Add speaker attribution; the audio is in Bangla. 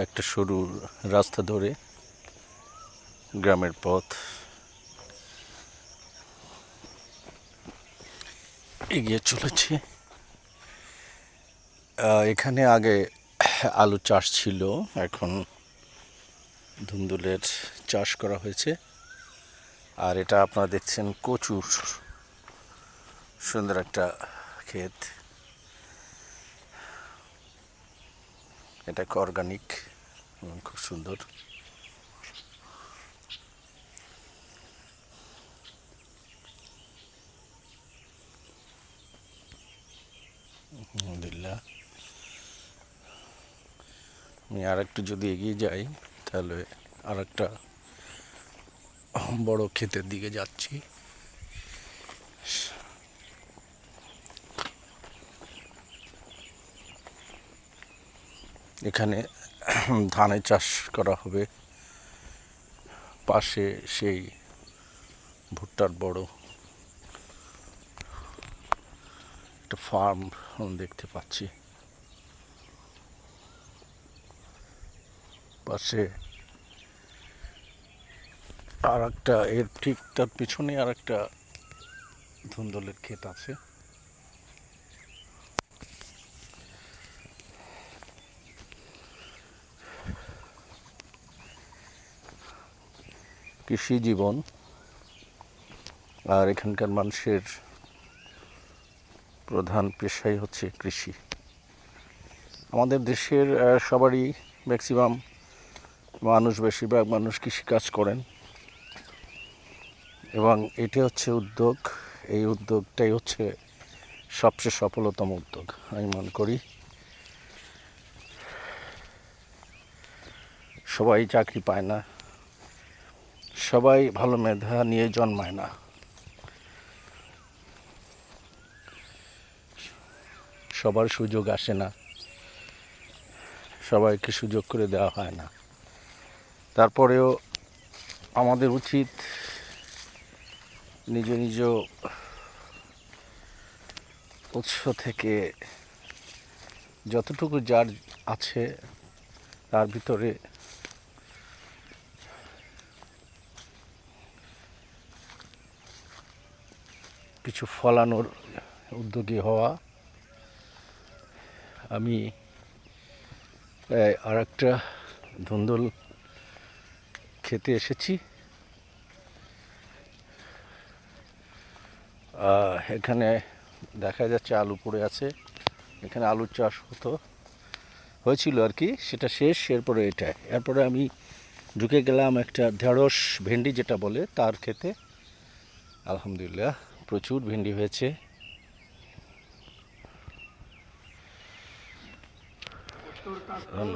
Speaker 1: একটা সরু রাস্তা ধরে গ্রামের পথ এগিয়ে চলেছে। এখানে আগে আলু চাষ ছিল, এখন ধুন্দুলের চাষ করা হয়েছে। আর এটা আপনারা দেখছেন কচুর সুন্দর একটা ক্ষেত। এটা অর্গানিক এবং খুব সুন্দর। আলহামদুলিল্লাহ। আমি আর একটু যদি এগিয়ে যাই তাহলে আর একটা বড় ক্ষেতের দিকে যাচ্ছি। এখানে ধানের চাষ করা হবে, পাশে সেই ভুট্টার বড় একটা ফার্ম দেখতে পাচ্ছি। পাশে আর একটা, এর ঠিক তার পিছনে আর একটা ধুন্দলের ক্ষেত আছে। কৃষি জীবন, আর এখানকার মানুষের প্রধান পেশাই হচ্ছে কৃষি। আমাদের দেশের সবারই ম্যাক্সিমাম মানুষ, বেশিরভাগ মানুষ কৃষিকাজ করেন এবং এটি হচ্ছে উদ্যোগ। এই উদ্যোগটাই হচ্ছে সবচেয়ে সফলতম উদ্যোগ আমি মনে করি। সবাই চাকরি পায় না, সবাই ভালো মেধা নিয়ে জন্মায় না। সবার সুযোগ আসে না, সবাইকে সুযোগ করে দেওয়া হয় না। তারপরেও আমাদের উচিত নিজ নিজ উৎস থেকে যতটুকু যার আছে তার ভিতরে কিছু ফলানোর উদ্যোগী হওয়া। আমি আর একটা ধুন্দুল খেতে এসেছি। এখানে দেখা যাচ্ছে আলু পড়ে আছে। এখানে আলুর চাষ হয়েছিল আর কি, সেটা শেষ। এরপরে আমি ঢুকে গেলাম একটা ঢেঁড়স ভেন্ডি যেটা বলে তার খেতে। আলহামদুলিল্লাহ প্রচুর ভেন্ডি হয়েছে। ধন্যবাদ।